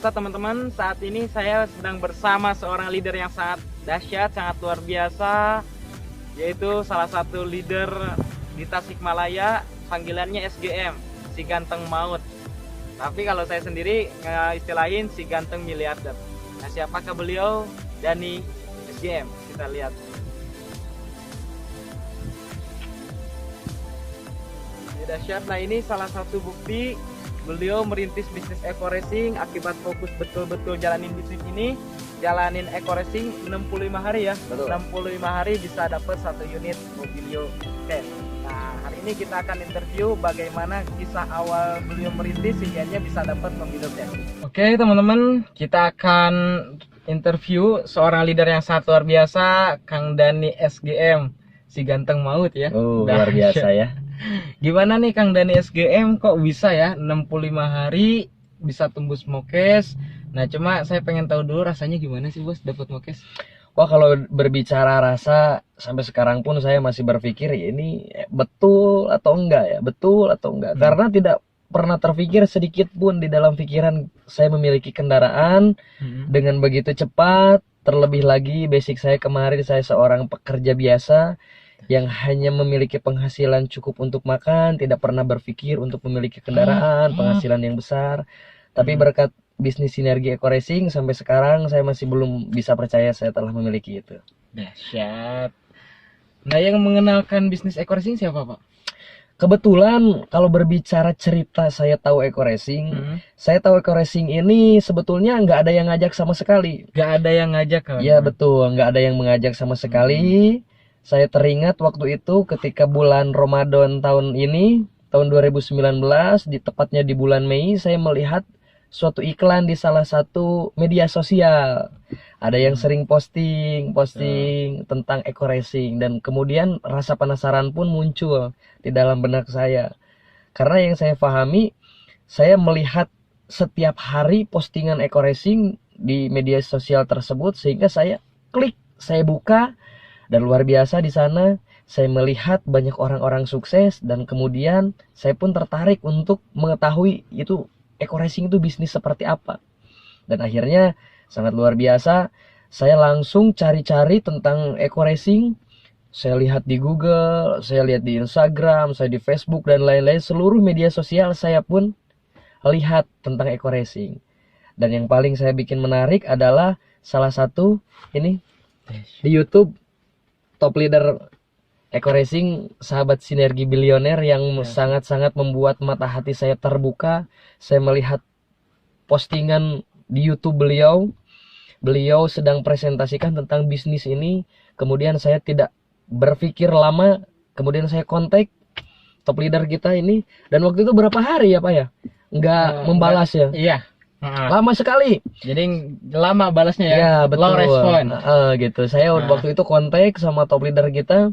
biasa teman-teman, saat ini saya sedang bersama seorang leader yang sangat dahsyat, sangat luar biasa, yaitu salah satu leader di Tasikmalaya, panggilannya SGM, si ganteng maut. Tapi kalau saya sendiri istilahin si ganteng miliarder. Nah, siapakah beliau? Dani SGM, kita lihat. Dahsyat. Nah, ini salah satu bukti beliau merintis bisnis eco racing akibat fokus betul-betul jalanin bisnis ini. Jalanin eco racing 65 hari ya. Betul. 65 hari bisa dapat 1 unit Mobilio cash. Nah, hari ini kita akan interview bagaimana kisah awal beliau merintis sehingga bisa dapat Mobilio cash. Oke, teman-teman, kita akan interview seorang leader yang sangat luar biasa, Kang Dani SGM, si ganteng maut ya. Luar biasa ya. Gimana nih Kang Dani SGM, kok bisa ya 65 hari bisa tembus mokes? Nah, cuma saya pengen tahu dulu rasanya gimana sih bos dapat mokes? Wah, kalau berbicara rasa sampai sekarang pun saya masih berpikir ya ini betul atau enggak ya, betul atau enggak. Karena tidak pernah terpikir sedikit pun di dalam pikiran saya memiliki kendaraan dengan begitu cepat. Terlebih lagi basic saya kemarin, saya seorang pekerja biasa yang hanya memiliki penghasilan cukup untuk makan, tidak pernah berpikir untuk memiliki kendaraan, penghasilan yang besar. Tapi berkat bisnis Sinergi Eco Racing sampai sekarang saya masih belum bisa percaya saya telah memiliki itu. Dahsyat. Nah, yang mengenalkan bisnis Eco Racing siapa Pak? Kebetulan kalau berbicara cerita saya tahu Eco Racing, saya tahu Eco Racing ini sebetulnya nggak ada yang ngajak sama sekali. Nggak ada yang ngajak kan? Iya betul, nggak ada yang mengajak sama sekali. Saya teringat waktu itu ketika bulan Ramadan tahun ini, tahun 2019, tepatnya di bulan Mei, saya melihat suatu iklan di salah satu media sosial. Ada yang sering posting tentang Eco Racing, dan kemudian rasa penasaran pun muncul di dalam benak saya. Karena yang saya pahami, saya melihat setiap hari postingan Eco Racing di media sosial tersebut, sehingga saya klik, saya buka. Dan luar biasa di sana saya melihat banyak orang-orang sukses, dan kemudian saya pun tertarik untuk mengetahui itu Eco Racing itu bisnis seperti apa. Dan akhirnya sangat luar biasa, saya langsung cari-cari tentang Eco Racing. Saya lihat di Google, saya lihat di Instagram, saya di Facebook dan lain-lain, seluruh media sosial saya pun lihat tentang Eco Racing. Dan yang paling saya bikin menarik adalah salah satu ini di YouTube, top leader Eco Racing, sahabat Sinergi Bilioner, yang sangat-sangat membuat mata hati saya terbuka. Saya melihat postingan di YouTube beliau sedang presentasikan tentang bisnis ini. Kemudian saya tidak berpikir lama, kemudian saya kontak top leader kita ini, dan waktu itu berapa hari ya Pak ya? Nggak membalas ya? Iya. Lama sekali. Jadi lama balasnya ya? Ya betul. Low respon. Gitu. Saya waktu itu kontak sama top leader kita,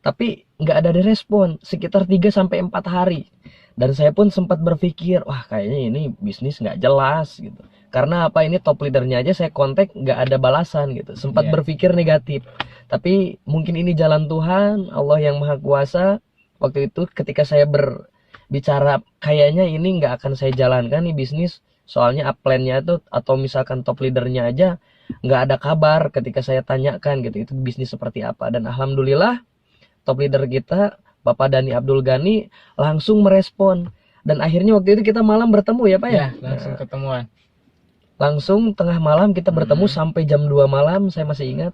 tapi nggak ada respon sekitar 3-4 hari. Dan saya pun sempat berpikir, wah kayaknya ini bisnis nggak jelas gitu. Karena apa, ini top leadernya aja saya kontak nggak ada balasan gitu. Sempat berpikir negatif. Tapi mungkin ini jalan Tuhan, Allah yang Maha Kuasa. Waktu itu ketika saya berbicara, kayaknya ini nggak akan saya jalankan nih bisnis. Soalnya upline-nya itu, atau misalkan top leadernya aja nggak ada kabar ketika saya tanyakan gitu, itu bisnis seperti apa. Dan alhamdulillah top leader kita, Bapak Dani Abdul Ghani, langsung merespon. Dan akhirnya waktu itu kita malam bertemu ya Pak ya? Langsung ketemuan. Langsung tengah malam kita bertemu sampai jam 2 malam, saya masih ingat.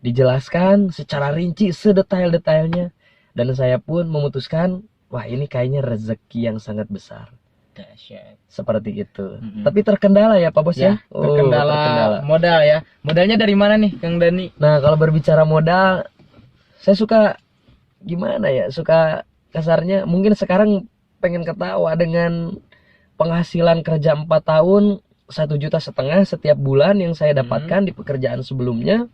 Dijelaskan secara rinci, sedetail-detailnya. Dan saya pun memutuskan, wah ini kayaknya rezeki yang sangat besar. Seperti itu. Tapi terkendala ya Pak Bos ya? Terkendala modal ya. Modalnya dari mana nih Kang Dani? Nah, kalau berbicara modal, saya suka gimana ya? Suka kasarnya, mungkin sekarang pengen ketawa dengan penghasilan kerja 4 tahun 1,5 juta setiap bulan yang saya dapatkan di pekerjaan sebelumnya.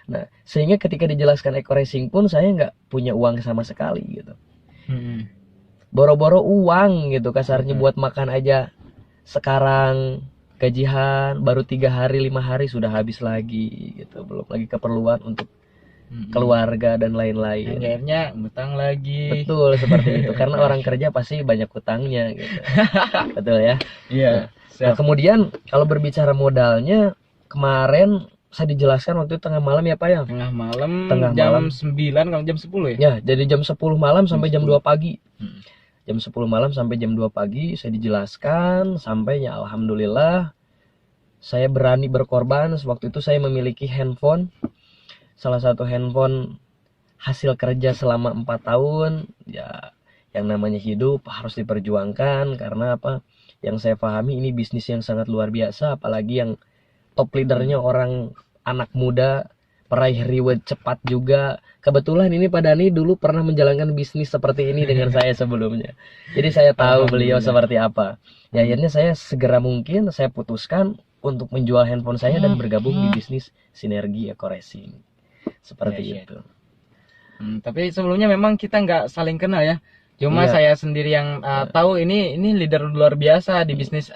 Nah, sehingga ketika dijelaskan Eco Racing pun saya nggak punya uang sama sekali gitu. Boro-boro uang gitu kasarnya buat makan aja. Sekarang gajian baru 3 hari 5 hari sudah habis lagi gitu. Belum lagi keperluan untuk keluarga dan Yang lain-lain. akhirnya ngutang lagi. Betul seperti itu, karena orang kerja pasti banyak utangnya gitu. Betul ya. Iya. Nah, kemudian kalau berbicara modalnya, kemarin saya dijelaskan waktu itu tengah malam ya Pak ya. Tengah malam, Tengah jam malam. 9 kalau jam 10 ya? Ya, jadi jam 10 malam sampai jam 2 pagi. Hmm. Jam 10 malam sampai jam 2 pagi saya dijelaskan, sampainya alhamdulillah saya berani berkorban. Waktu itu saya memiliki handphone, salah satu handphone hasil kerja selama 4 tahun. Ya, yang namanya hidup harus diperjuangkan, karena apa? Yang saya pahami ini bisnis yang sangat luar biasa, apalagi yang top leadernya orang anak muda, peraih reward cepat juga. Kebetulan ini Pak Dani dulu pernah menjalankan bisnis seperti ini dengan saya sebelumnya. Jadi saya tahu beliau seperti apa. Ya, akhirnya saya segera mungkin saya putuskan untuk menjual handphone saya dan bergabung di bisnis Sinergi Eco Racing. Seperti Ya, ya. itu. Tapi sebelumnya memang kita nggak saling kenal ya. Cuma Iya. saya sendiri yang tahu ini leader luar biasa di bisnis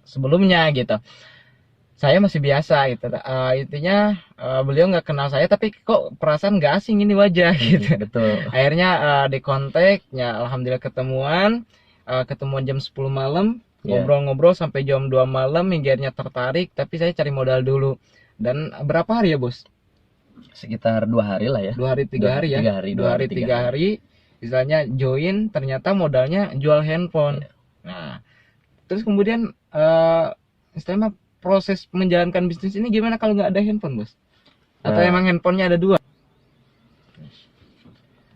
sebelumnya gitu. Saya masih biasa gitu. Intinya beliau nggak kenal saya, tapi kok perasaan nggak asing ini wajah gitu. Betul. Akhirnya di kontak, ya alhamdulillah ketemuan jam 10 malam, Ya. ngobrol-ngobrol sampai jam 2 malam, hingga akhirnya tertarik, tapi saya cari modal dulu. Dan berapa hari ya bos? Sekitar 2 hari lah ya. 2 hari 3 hari ya? 3 hari, 2 hari 3 hari, misalnya join, ternyata modalnya jual handphone. Nah, terus kemudian istilahnya proses menjalankan bisnis ini gimana kalau nggak ada handphone bos? Atau Nah. emang handphonenya ada 2?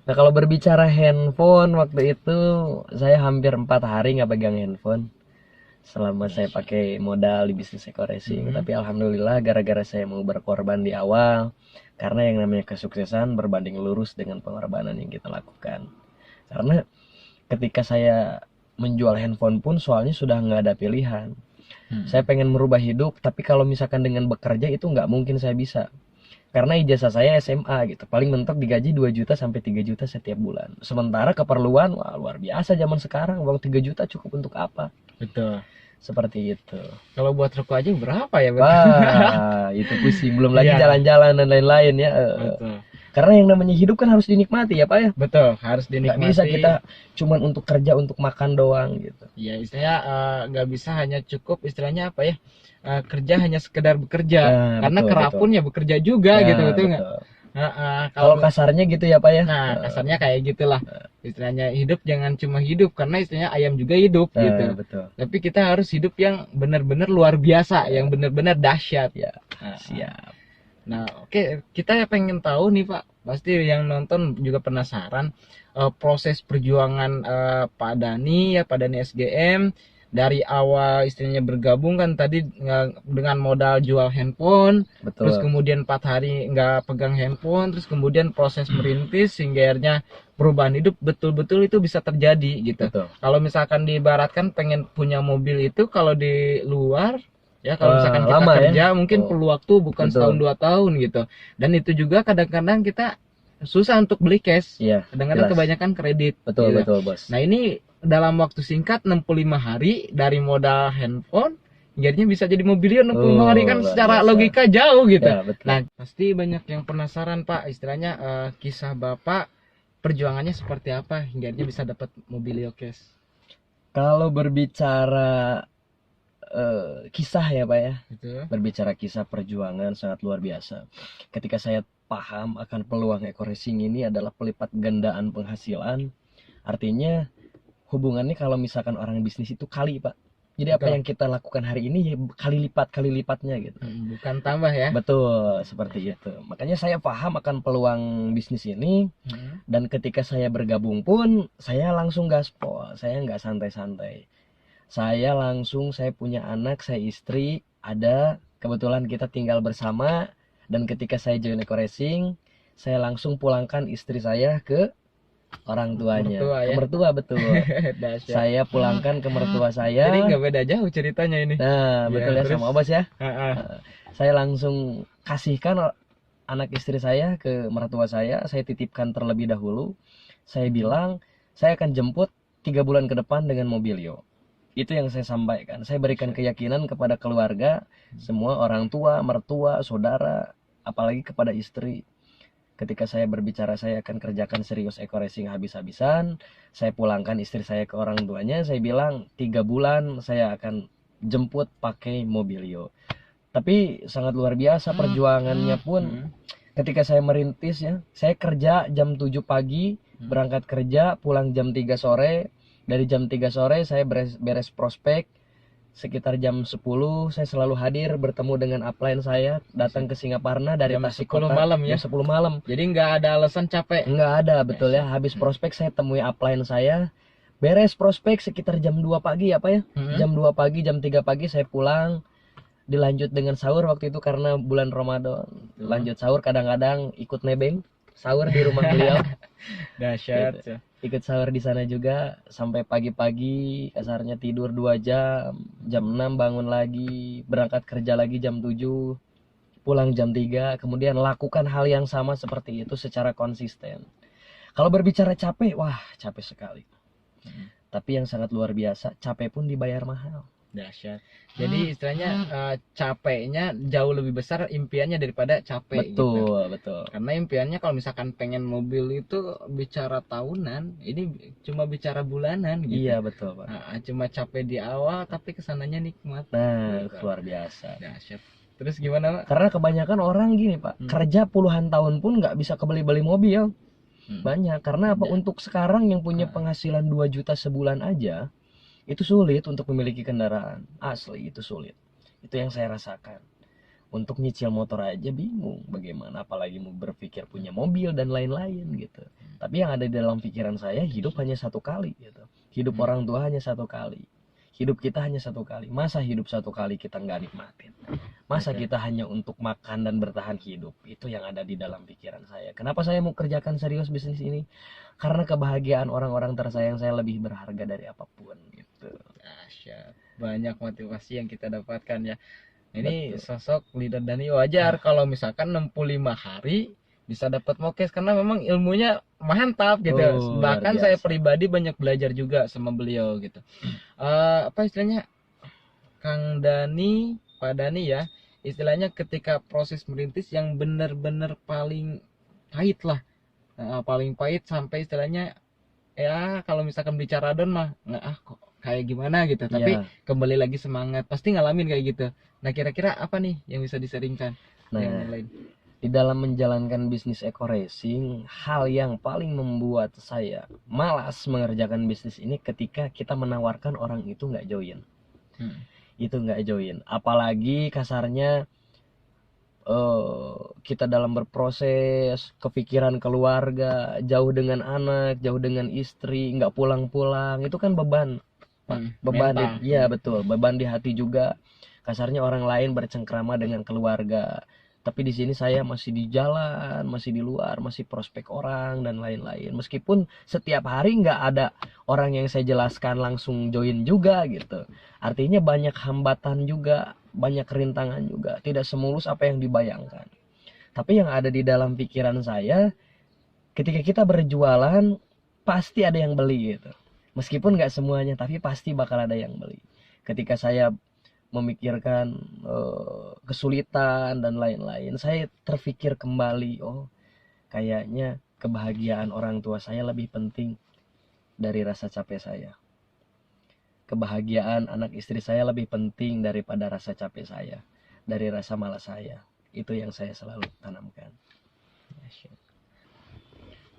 Nah, kalau berbicara handphone, waktu itu saya hampir 4 hari nggak pegang handphone selama saya pakai modal di bisnis Eco Racing. Tapi alhamdulillah gara-gara saya mau berkorban di awal, karena yang namanya kesuksesan berbanding lurus dengan pengorbanan yang kita lakukan. Karena ketika saya menjual handphone pun soalnya sudah nggak ada pilihan. Saya pengen merubah hidup, tapi kalau misalkan dengan bekerja itu nggak mungkin saya bisa. Karena ijazah saya SMA gitu, paling mentok digaji 2 juta sampai 3 juta setiap bulan. Sementara keperluan, wah luar biasa zaman sekarang, uang 3 juta cukup untuk apa? Betul. Seperti itu. Kalau buat rokok aja berapa ya? Wah, itu pusing. Belum lagi Iya. jalan-jalan dan lain-lain ya. Betul. Karena yang namanya hidup kan harus dinikmati ya Pak ya. Betul, harus Nggak dinikmati. bisa kita cuman untuk kerja, untuk makan doang gitu. Ya istilahnya nggak bisa hanya cukup istilahnya apa ya, kerja hanya sekedar bekerja, Nah, karena betul, kerapun ya bekerja juga Ya, gitu, betul nggak? betul. Kalau Kalau kasarnya gitu ya Pak ya. nah kasarnya kayak gitulah, istilahnya hidup jangan cuma hidup, karena istilahnya ayam juga hidup Nah, gitu. betul. Tapi kita harus hidup yang benar-benar luar biasa, yang benar-benar dahsyat. Ya, Nah, siap. Nah, oke, kita pengen tahu nih Pak, pasti yang nonton juga penasaran proses perjuangan Pak Dani ya, Pak Dani SGM dari awal istilahnya bergabung kan tadi dengan modal jual handphone, Betul. terus kemudian 4 hari nggak pegang handphone, terus kemudian proses merintis hingga akhirnya perubahan hidup betul-betul itu bisa terjadi gitu. Betul. Kalau misalkan diibaratkan pengen punya mobil itu kalau di luar ya, kalau misalkan kita lama ya. kerja mungkin perlu waktu bukan Betul. setahun 2 tahun gitu. Dan itu juga kadang-kadang kita susah untuk beli cash. Iya. Kadang-kadang jelas. kebanyakan kredit. Betul, gitu. betul, Bos. Nah, ini dalam waktu singkat 65 hari dari modal handphone jadinya bisa jadi mobilion 65 hari kan, luar secara biasa. logika jauh gitu. Ya, betul. Nah, pasti banyak yang penasaran Pak, istilahnya kisah Bapak perjuangannya seperti apa hingga akhirnya bisa dapat mobilio cash. Kalau berbicara kisah ya Pak ya, Gitu. berbicara kisah perjuangan sangat luar biasa. Ketika saya paham akan peluang Eco Racing ini adalah pelipat gandaan penghasilan, artinya hubungannya kalau misalkan orang bisnis itu kali Pak. Jadi apa Betul. yang kita lakukan hari ini ya kali lipatnya gitu. Bukan tambah ya. Betul, seperti itu. Makanya saya paham akan peluang bisnis ini, dan ketika saya bergabung pun saya langsung gaspol, saya nggak santai-santai. Saya punya anak, saya istri, ada, kebetulan kita tinggal bersama, dan ketika saya join Eco Racing, saya langsung pulangkan istri saya ke orang tuanya. Mertua, ya? Ke mertua, betul. Dahsyat. Saya pulangkan ke mertua saya. Jadi nggak beda jauh ceritanya ini. Nah, Ya, betul ya, terus? sama Bos ya. Heeh. Saya langsung kasihkan anak istri saya ke mertua saya titipkan terlebih dahulu. Saya bilang, saya akan jemput 3 bulan ke depan dengan mobilio. Itu yang saya sampaikan. Saya berikan keyakinan kepada keluarga, semua orang tua, mertua, saudara, apalagi kepada istri. Ketika saya berbicara saya akan kerjakan serius Eko Racing habis-habisan, saya pulangkan istri saya ke orang tuanya, saya bilang 3 bulan saya akan jemput pakai Mobilio. Tapi sangat luar biasa perjuangannya pun. Ketika saya merintis ya, saya kerja jam 7 pagi, berangkat kerja, pulang jam 3 sore. Dari jam 3 sore saya beres prospek. Sekitar jam 10 saya selalu hadir bertemu dengan upline saya, datang ke Singaparna dari Jam Tasik 10 Kota. malam ya? Jam 10 malam. Jadi nggak ada alasan capek. Nggak ada, betul ya. Habis prospek saya temui upline saya. Beres prospek sekitar jam 2 pagi apa ya? Jam 2 pagi, jam 3 pagi saya pulang. Dilanjut dengan sahur waktu itu karena bulan Ramadan. Lanjut sahur, kadang-kadang ikut nebeng sahur di rumah beliau. Dahsyat. Gitu. Ikut sahur di sana juga sampai pagi-pagi, kasarnya tidur 2 jam, jam 6 bangun lagi, berangkat kerja lagi jam 7, pulang jam 3, kemudian lakukan hal yang sama seperti itu secara konsisten. Kalau berbicara capek, wah capek sekali. Tapi yang sangat luar biasa, capek pun dibayar mahal. Dahsyat. Jadi istilahnya capeknya jauh lebih besar impiannya daripada capek gitu. Betul. Karena impiannya kalau misalkan pengen mobil itu bicara tahunan, ini cuma bicara bulanan gitu. Iya betul Pak. Nah, cuma capek di awal tapi kesananya nikmat. Nah, luar biasa. Dahsyat. Terus gimana Pak? Karena kebanyakan orang gini Pak, kerja puluhan tahun pun nggak bisa kebeli-beli mobil. Banyak. Karena apa? Untuk sekarang yang punya penghasilan 2 juta sebulan aja, itu sulit untuk memiliki kendaraan. Asli itu sulit. Itu yang saya rasakan. Untuk nyicil motor aja bingung bagaimana, apalagi mau berpikir punya mobil dan lain-lain gitu. Tapi yang ada di dalam pikiran saya, hidup hanya satu kali gitu. Hidup orang tua hanya satu kali. Hidup kita hanya satu kali. Masa hidup satu kali kita nggak nikmatin? Masa kita hanya untuk makan dan bertahan hidup? Itu yang ada di dalam pikiran saya. Kenapa saya mau kerjakan serius bisnis ini? Karena kebahagiaan orang-orang tersayang saya lebih berharga dari apapun gitu. Dahsyat. Banyak motivasi yang kita dapatkan ya. Ini sosok leader Dani wajar kalau misalkan 65 hari bisa dapat mokes karena memang ilmunya mantap gitu. Bahkan saya pribadi banyak belajar juga sama beliau gitu. Apa istilahnya, Kang Dani, Pak Dani ya, istilahnya ketika proses merintis yang benar-benar paling pahit lah, paling pahit sampai istilahnya ya kalau misalkan bicara don mah nggak kok kayak gimana gitu, tapi kembali lagi semangat, pasti ngalamin kayak gitu. Nah kira-kira apa nih yang bisa diseringkan? Yang lain di dalam menjalankan bisnis Eko Racing, hal yang paling membuat saya malas mengerjakan bisnis ini ketika kita menawarkan orang itu nggak join. Itu nggak join, apalagi kasarnya kita dalam berproses, kepikiran keluarga, jauh dengan anak, jauh dengan istri, nggak pulang-pulang, itu kan beban. Beban iya betul, beban di hati juga. Kasarnya orang lain bercengkrama dengan keluarga, tapi di sini saya masih di jalan, masih di luar, masih prospek orang dan lain-lain. Meskipun setiap hari nggak ada orang yang saya jelaskan langsung join juga gitu. Artinya banyak hambatan juga, banyak rintangan juga, tidak semulus apa yang dibayangkan. Tapi yang ada di dalam pikiran saya, ketika kita berjualan pasti ada yang beli gitu. Meskipun nggak semuanya, tapi pasti bakal ada yang beli. Ketika saya memikirkan kesulitan dan lain-lain, saya terpikir kembali, oh kayaknya kebahagiaan orang tua saya lebih penting dari rasa capek saya. Kebahagiaan anak istri saya lebih penting daripada rasa capek saya, dari rasa malas saya. Itu yang saya selalu tanamkan.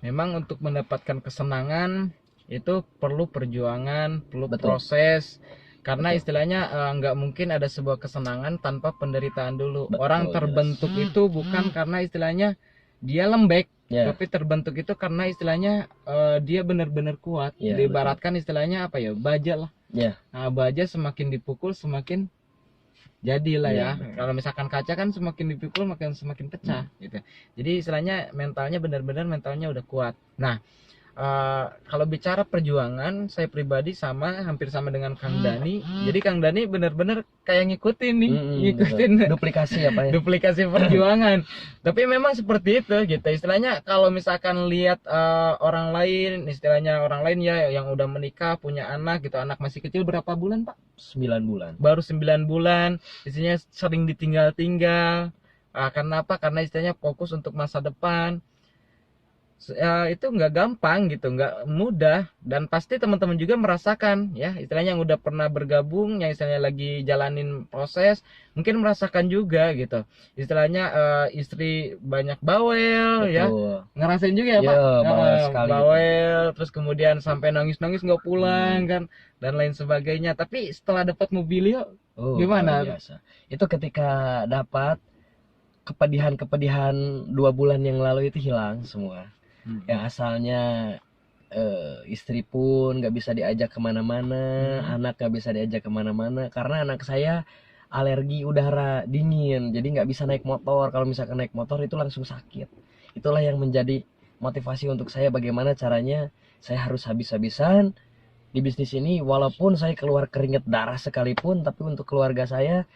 Memang untuk mendapatkan kesenangan itu perlu perjuangan, perlu proses. Karena istilahnya nggak mungkin ada sebuah kesenangan tanpa penderitaan dulu. Orang terbentuk itu bukan karena istilahnya dia lembek, tapi terbentuk itu karena istilahnya dia benar-benar kuat. Diibaratkan istilahnya apa ya, baja lah. Nah, baja semakin dipukul semakin jadilah ya. Kalau misalkan kaca kan semakin dipukul semakin pecah gitu. Jadi istilahnya mentalnya benar-benar mentalnya udah kuat. Nah, kalau bicara perjuangan, saya pribadi hampir sama dengan Kang Dani. Jadi Kang Dani benar-benar kayak ngikutin nih, ngikutin duplikasi apa ya? Duplikasi perjuangan. Tapi memang seperti itu gitu. Istilahnya kalau misalkan lihat orang lain, istilahnya orang lain ya yang udah menikah, punya anak gitu, anak masih kecil berapa bulan, Pak? 9 bulan. Baru 9 bulan, istilahnya sering ditinggal-tinggal. Karena apa? Karena istilahnya fokus untuk masa depan. itu nggak gampang gitu, nggak mudah, dan pasti teman-teman juga merasakan ya, istilahnya yang udah pernah bergabung, yang istilahnya lagi jalanin proses, mungkin merasakan juga gitu. Istilahnya istri banyak bawel ya, Betul. ngerasain juga ya Ya, Pak. bawel sekali gitu. Bawel, terus kemudian sampai nangis-nangis nggak pulang kan, dan lain sebagainya. Tapi setelah dapat mobilio, Oh, gimana? luar biasa. Itu ketika dapat kepedihan-kepedihan 2 bulan yang lalu itu hilang semua. Yang asalnya istri pun nggak bisa diajak kemana-mana, anak nggak bisa diajak kemana-mana karena anak saya alergi udara dingin, jadi nggak bisa naik motor. Kalau misalkan naik motor itu langsung sakit. Itulah yang menjadi motivasi untuk saya, bagaimana caranya saya harus habis-habisan di bisnis ini, walaupun saya keluar keringat darah sekalipun, tapi untuk keluarga saya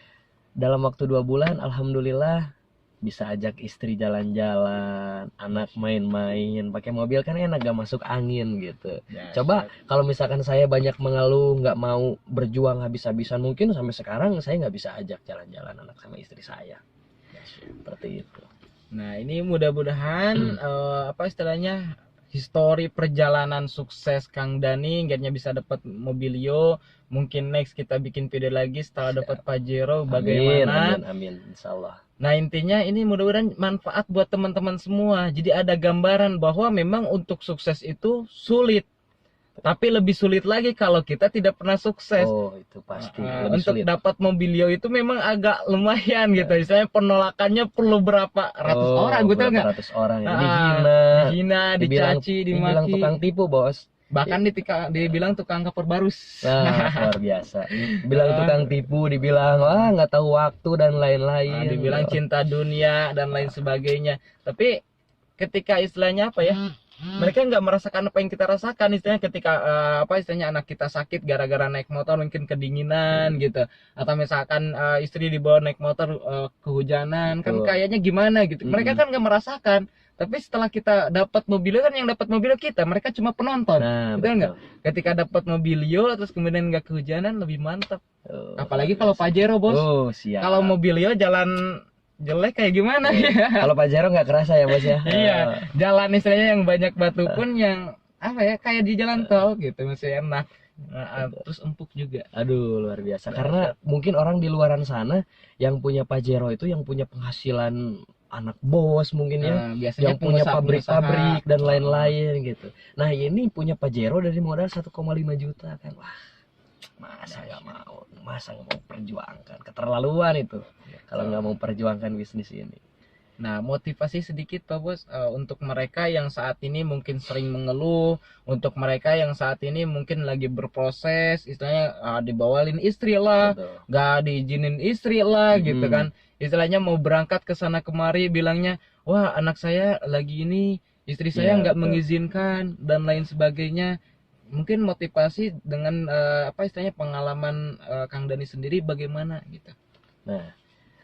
dalam waktu 2 bulan alhamdulillah bisa ajak istri jalan-jalan, anak main-main, pakai mobil kan enak, gak masuk angin gitu. Coba kalau misalkan saya banyak mengeluh, nggak mau berjuang habis-habisan, mungkin sampai sekarang saya nggak bisa ajak jalan-jalan anak sama istri saya. Seperti itu. Nah, ini mudah-mudahan apa istilahnya, histori perjalanan sukses Kang Dani akhirnya bisa dapat mobilio. Mungkin next kita bikin video lagi setelah dapat Pajero bagaimana. Amin, insyaallah. Nah, intinya ini mudah-mudahan manfaat buat teman-teman semua. Jadi ada gambaran bahwa memang untuk sukses itu sulit. Tapi lebih sulit lagi kalau kita tidak pernah sukses. Oh, itu pasti lebih Untuk sulit. dapat mobilio itu memang agak lumayan gitu. Misalnya penolakannya perlu berapa ratus orang, gue tau nggak? Ratus orang ya. Dihina, dicaci, dibilang dimaki. tukang tipu, Bos. Bahkan dibilang tukang keperbarus. Nah, luar biasa. Dibilang tukang tipu, dibilang wah nggak tahu waktu dan lain-lain. Dibilang cinta dunia dan lain sebagainya. Tapi ketika istilahnya apa ya? Mereka nggak merasakan apa yang kita rasakan, istilahnya ketika apa istilahnya anak kita sakit gara-gara naik motor mungkin kedinginan gitu, atau misalkan istri dibawa naik motor kehujanan kan kayaknya gimana gitu. Mereka kan nggak merasakan. Tapi setelah kita dapat mobilio, kan yang dapat mobilio kita, mereka cuma penonton. Betul nggak? Ketika dapat mobilio terus kemudian nggak kehujanan, lebih mantap. Apalagi kalau Pajero, Bos. Siap. Kalau mobilio jalan jelek kayak gimana ya? Kalau Pajero nggak kerasa ya, Bos ya. Iya, jalan istilahnya yang banyak batu pun yang apa ya, kayak di jalan tol gitu, masih enak. Terus empuk juga. Aduh, luar biasa. Karena mungkin orang di luaran sana yang punya Pajero itu yang punya penghasilan anak bos mungkin ya, yang punya pabrik-pabrik dan lain-lain gitu. Nah, ini punya Pajero dari modal 1,5 juta kan. Wah, masa nggak mau perjuangkan, keterlaluan itu kalau nggak mau perjuangkan bisnis ini. Nah, motivasi sedikit Pak Bos untuk mereka yang saat ini mungkin sering mengeluh, untuk mereka yang saat ini mungkin lagi berproses, istilahnya dibawalin istri lah, nggak diizinin istri lah gitu kan, istilahnya mau berangkat ke sana kemari bilangnya, wah anak saya lagi ini, istri saya nggak mengizinkan dan lain sebagainya. Mungkin motivasi dengan apa istilahnya pengalaman Kang Dani sendiri bagaimana gitu. Nah,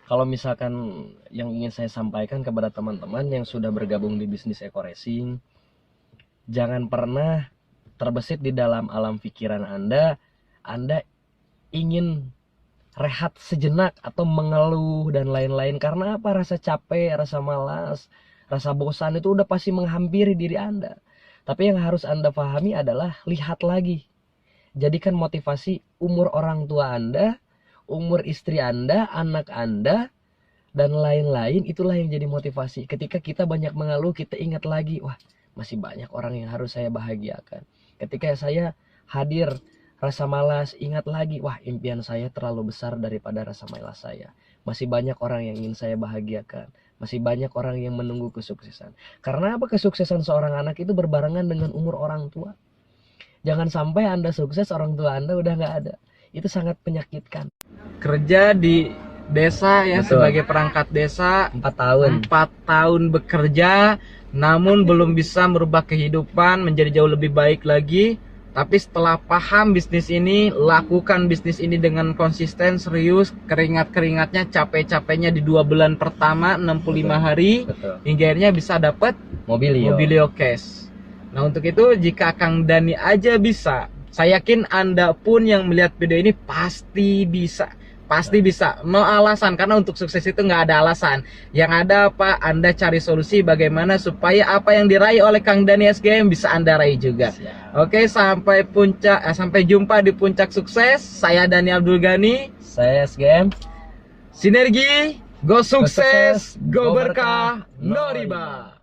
kalau misalkan yang ingin saya sampaikan kepada teman-teman yang sudah bergabung di bisnis Eko Racing, jangan pernah terbesit di dalam alam pikiran Anda ingin rehat sejenak atau mengeluh dan lain-lain. Karena apa? Rasa capek, rasa malas, rasa bosan itu udah pasti menghampiri diri Anda. Tapi yang harus Anda pahami adalah lihat lagi. Jadikan motivasi umur orang tua Anda, umur istri Anda, anak Anda, dan lain-lain. Itulah yang jadi motivasi. Ketika kita banyak mengeluh, kita ingat lagi, wah masih banyak orang yang harus saya bahagiakan. Ketika saya hadir rasa malas, ingat lagi, wah impian saya terlalu besar daripada rasa malas saya. Masih banyak orang yang ingin saya bahagiakan. Masih banyak orang yang menunggu kesuksesan. Karena apa? Kesuksesan seorang anak itu berbarengan dengan umur orang tua. Jangan sampai Anda sukses, orang tua Anda udah nggak ada. Itu sangat menyakitkan. Kerja di desa ya, sebagai perangkat desa 4 tahun. 4 tahun bekerja, namun belum bisa merubah kehidupan menjadi jauh lebih baik lagi. Tapi setelah paham bisnis ini, lakukan bisnis ini dengan konsisten, serius, keringat-keringatnya, capek-capeknya di 2 bulan pertama, 65 hari, hingga akhirnya bisa dapat mobilio cash. Nah, untuk itu jika Kang Dani aja bisa, saya yakin Anda pun yang melihat video ini pasti bisa. Pasti bisa, no alasan, karena untuk sukses itu nggak ada alasan. Yang ada apa? Anda cari solusi bagaimana supaya apa yang diraih oleh Kang Dani SGM bisa Anda raih juga. Oke, sampai sampai jumpa di puncak sukses. Saya Dani Abdul Ghani. Saya SGM. Sinergi, go sukses, go berkah, no riba.